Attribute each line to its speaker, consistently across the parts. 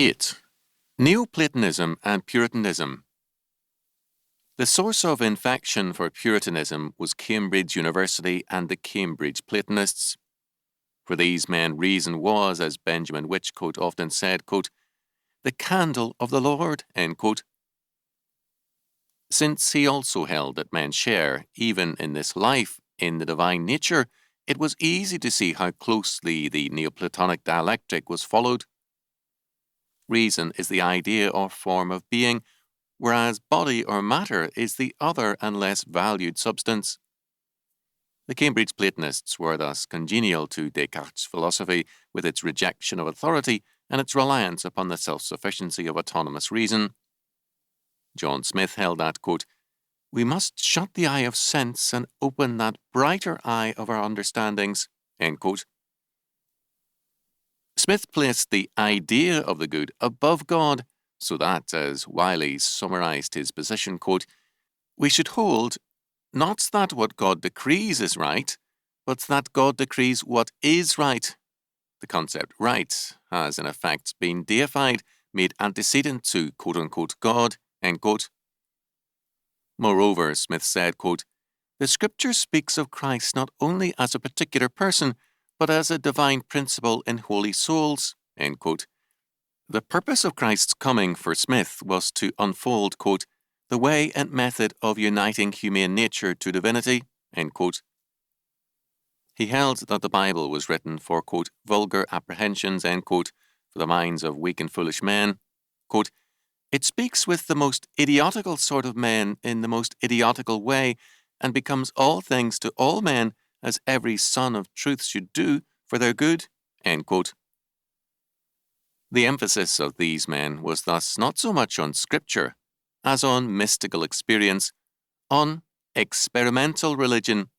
Speaker 1: 8. Neoplatonism and Puritanism. The source of infection for Puritanism was Cambridge University and the Cambridge Platonists. For these men, reason was, as Benjamin Whichcote often said, quote, "the candle of the Lord," end quote. Since he also held that men share, even in this life, in the divine nature, it was easy to see how closely the Neoplatonic dialectic was followed. Reason is the idea or form of being, whereas body or matter is the other and less valued substance. The Cambridge Platonists were thus congenial to Descartes' philosophy, with its rejection of authority and its reliance upon the self-sufficiency of autonomous reason. John Smith held that, quote, "we must shut the eye of sense and open that brighter eye of our understandings," end quote. Smith placed the idea of the good above God, so that, as Wiley summarized his position, quote, "we should hold not that what God decrees is right, but that God decrees what is right." The concept right has in effect been deified, made antecedent to quote-unquote God, end quote. Moreover, Smith said, quote, "the scripture speaks of Christ not only as a particular person, but as a divine principle in holy souls," end quote. The purpose of Christ's coming for Smith was to unfold, quote, "the way and method of uniting humane nature to divinity," end quote. He held that the Bible was written for, quote, "vulgar apprehensions," end quote, for the minds of weak and foolish men. Quote, "it speaks with the most idiotical sort of men in the most idiotical way, and becomes all things to all men, as every son of truth should do for their good," end quote. The emphasis of these men was thus not so much on scripture as on mystical experience, on experimental religion.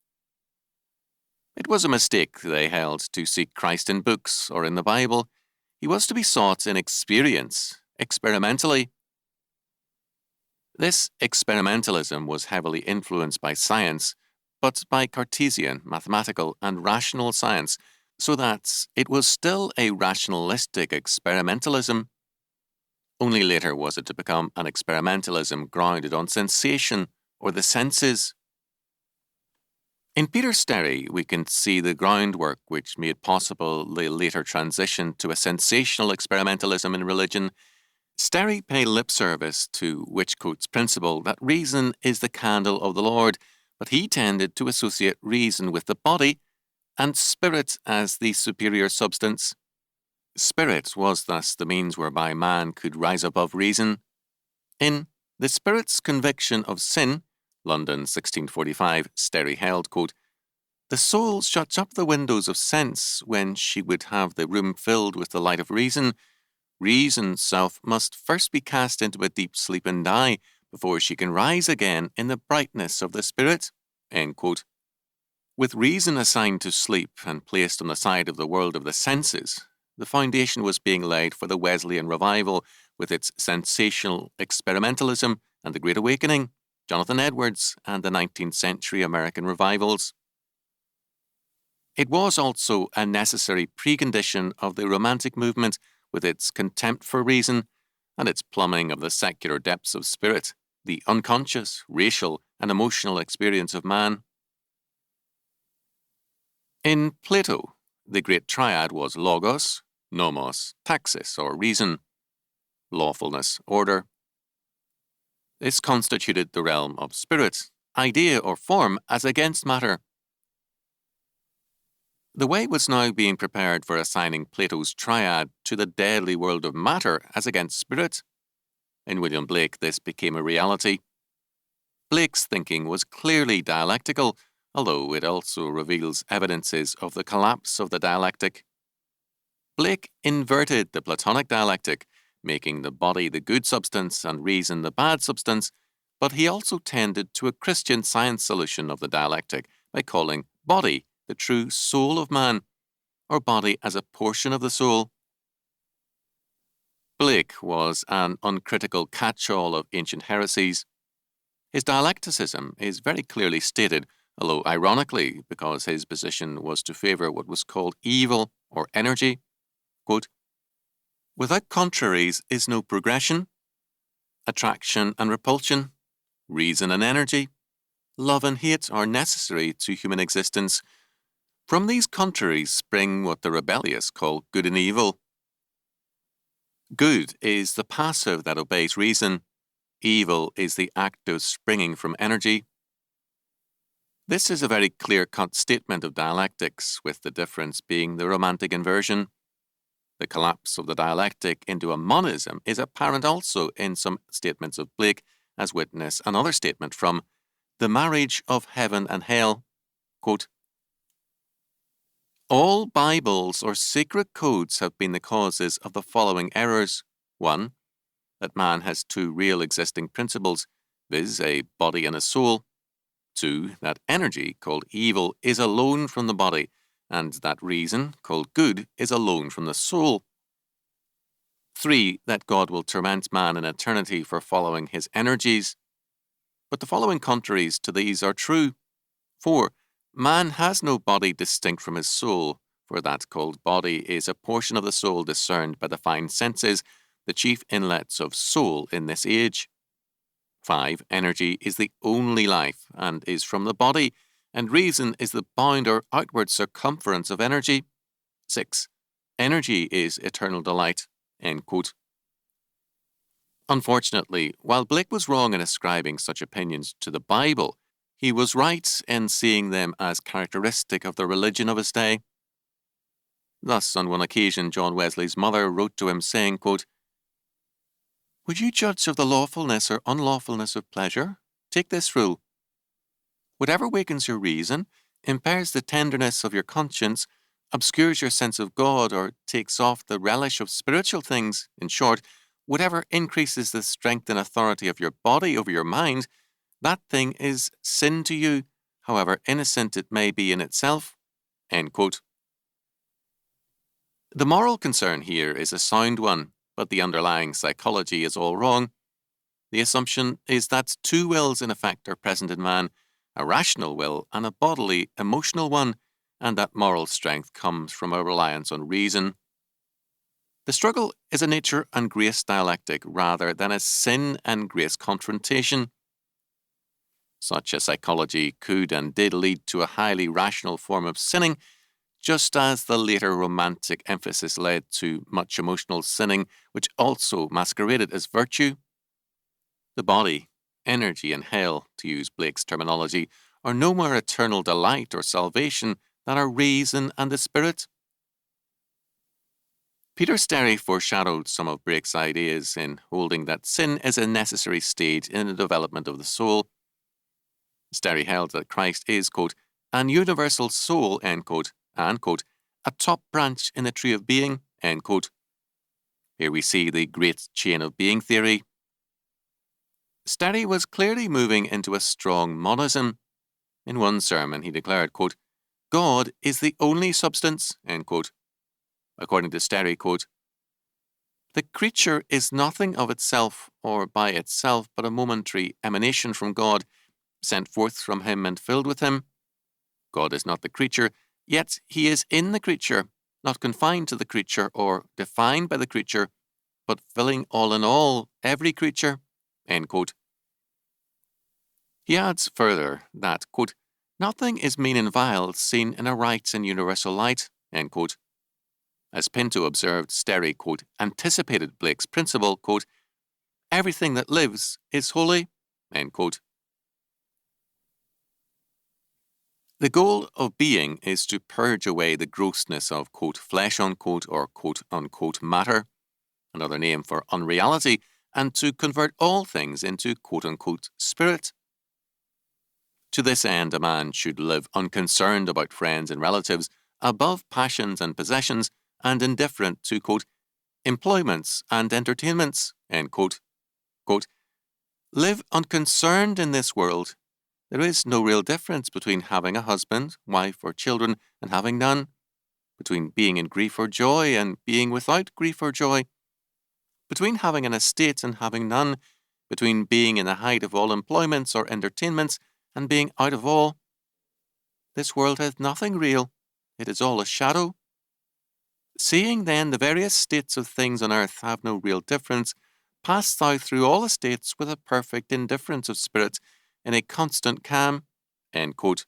Speaker 1: It was a mistake, they held, to seek Christ in books or in the Bible. He was to be sought in experience, experimentally. This experimentalism was heavily influenced by science, but by Cartesian, mathematical, and rational science, so that it was still a rationalistic experimentalism. Only later was it to become an experimentalism grounded on sensation or the senses. In Peter Sterry, we can see the groundwork which made possible the later transition to a sensational experimentalism in religion. Sterry paid lip service to Whichcote's principle that reason is the candle of the Lord, but he tended to associate reason with the body and spirit as the superior substance. Spirit was thus the means whereby man could rise above reason. In The Spirit's Conviction of Sin, London 1645, Sterry held, quote, "the soul shuts up the windows of sense when she would have the room filled with the light of reason. Reason's self must first be cast into a deep sleep and die, before she can rise again in the brightness of the spirit," end quote. With reason assigned to sleep and placed on the side of the world of the senses, the foundation was being laid for the Wesleyan revival with its sensational experimentalism and the Great Awakening, Jonathan Edwards, and the 19th century American revivals. It was also a necessary precondition of the Romantic movement, with its contempt for reason and its plumbing of the secular depths of spirit, the unconscious, racial, and emotional experience of man. In Plato, the great triad was logos, nomos, taxis, or reason, lawfulness, order. This constituted the realm of spirit, idea or form as against matter. The way was now being prepared for assigning Plato's triad to the deadly world of matter as against spirit. In William Blake, this became a reality. Blake's thinking was clearly dialectical, although it also reveals evidences of the collapse of the dialectic. Blake inverted the Platonic dialectic, making the body the good substance and reason the bad substance, but he also tended to a Christian Science solution of the dialectic by calling body the true soul of man, or body as a portion of the soul. Blake was an uncritical catch-all of ancient heresies. His dialecticism is very clearly stated, although ironically, because his position was to favour what was called evil or energy. Quote, Without contraries is no progression, attraction and repulsion, reason and energy, love and hate are necessary to human existence. From these contraries spring what the rebellious call good and evil. Good is the passive that obeys reason. Evil is the active springing from energy. This is a very clear-cut statement of dialectics, with the difference being the romantic inversion. The collapse of the dialectic into a monism is apparent also in some statements of Blake, as witness another statement from The Marriage of Heaven and Hell. Quote, all Bibles or sacred codes have been the causes of the following errors. 1. That man has two real existing principles, viz. A body and a soul. 2. That energy, called evil, is alone from the body, and that reason, called good, is alone from the soul. 3. That God will torment man in eternity for following his energies. But the following contraries to these are true. 4. Man has no body distinct from his soul, for that called body is a portion of the soul discerned by the fine senses, the chief inlets of soul in this age. 5. Energy is the only life, and is from the body, and reason is the bound or outward circumference of energy. 6. Energy is eternal delight. End quote. Unfortunately, while Blake was wrong in ascribing such opinions to the Bible, he was right in seeing them as characteristic of the religion of his day. Thus, on one occasion, John Wesley's mother wrote to him saying, quote, would you judge of the lawfulness or unlawfulness of pleasure? Take this rule. Whatever wakens your reason, impairs the tenderness of your conscience, obscures your sense of God, or takes off the relish of spiritual things, in short, whatever increases the strength and authority of your body over your mind, that thing is sin to you, however innocent it may be in itself. End quote. The moral concern here is a sound one, but the underlying psychology is all wrong. The assumption is that two wills in effect are present in man, a rational will and a bodily, emotional one, and that moral strength comes from a reliance on reason. The struggle is a nature and grace dialectic rather than a sin and grace confrontation. Such a psychology could and did lead to a highly rational form of sinning, just as the later romantic emphasis led to much emotional sinning, which also masqueraded as virtue. The body, energy, and hell, to use Blake's terminology, are no more eternal delight or salvation than are reason and the spirit. Peter Sterry foreshadowed some of Blake's ideas in holding that sin is a necessary stage in the development of the soul. Sterry held that Christ is, quote, an universal soul, end quote, and, quote, a top branch in the tree of being, end quote. Here we see the great chain of being theory. Sterry was clearly moving into a strong monism. In one sermon he declared, quote, God is the only substance, end quote. According to Sterry, quote, the creature is nothing of itself or by itself but a momentary emanation from God, sent forth from him and filled with him. God is not the creature, yet he is in the creature, not confined to the creature or defined by the creature, but filling all in all every creature, end quote. He adds further that, quote, nothing is mean and vile seen in a right and universal light, end quote. As Pinto observed, Sterry, quote, anticipated Blake's principle, quote, everything that lives is holy, end quote. The goal of being is to purge away the grossness of, quote, flesh, unquote, or, quote, unquote, matter, another name for unreality, and to convert all things into, quote, unquote, spirit. To this end, a man should live unconcerned about friends and relatives, above passions and possessions, and indifferent to, quote, employments and entertainments, end quote. Quote, live unconcerned in this world. There is no real difference between having a husband, wife, or children and having none, between being in grief or joy and being without grief or joy, between having an estate and having none, between being in the height of all employments or entertainments and being out of all. This world hath nothing real, it is all a shadow. Seeing then the various states of things on earth have no real difference, pass thou through all the states with a perfect indifference of spirit, in a constant calm. End quote.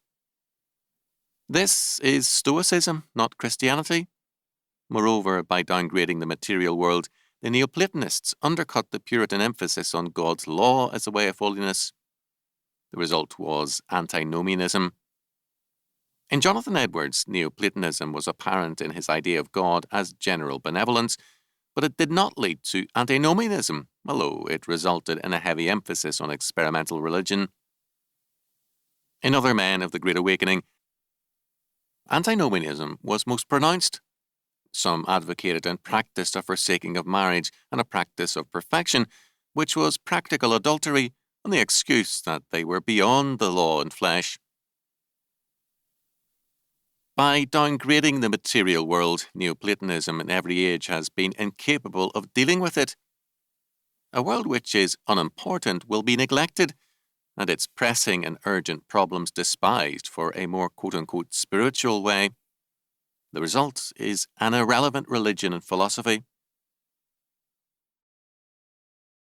Speaker 1: This is Stoicism, not Christianity. Moreover, by downgrading the material world, the Neoplatonists undercut the Puritan emphasis on God's law as a way of holiness. The result was antinomianism. In Jonathan Edwards, Neoplatonism was apparent in his idea of God as general benevolence, but it did not lead to antinomianism, although it resulted in a heavy emphasis on experimental religion. In other men of the Great Awakening, antinomianism was most pronounced. Some advocated and practiced a forsaking of marriage and a practice of perfection, which was practical adultery, on the excuse that they were beyond the law and flesh. By downgrading the material world, Neoplatonism in every age has been incapable of dealing with it. A world which is unimportant will be neglected, and its pressing and urgent problems despised for a more quote-unquote spiritual way. The result is an irrelevant religion and philosophy.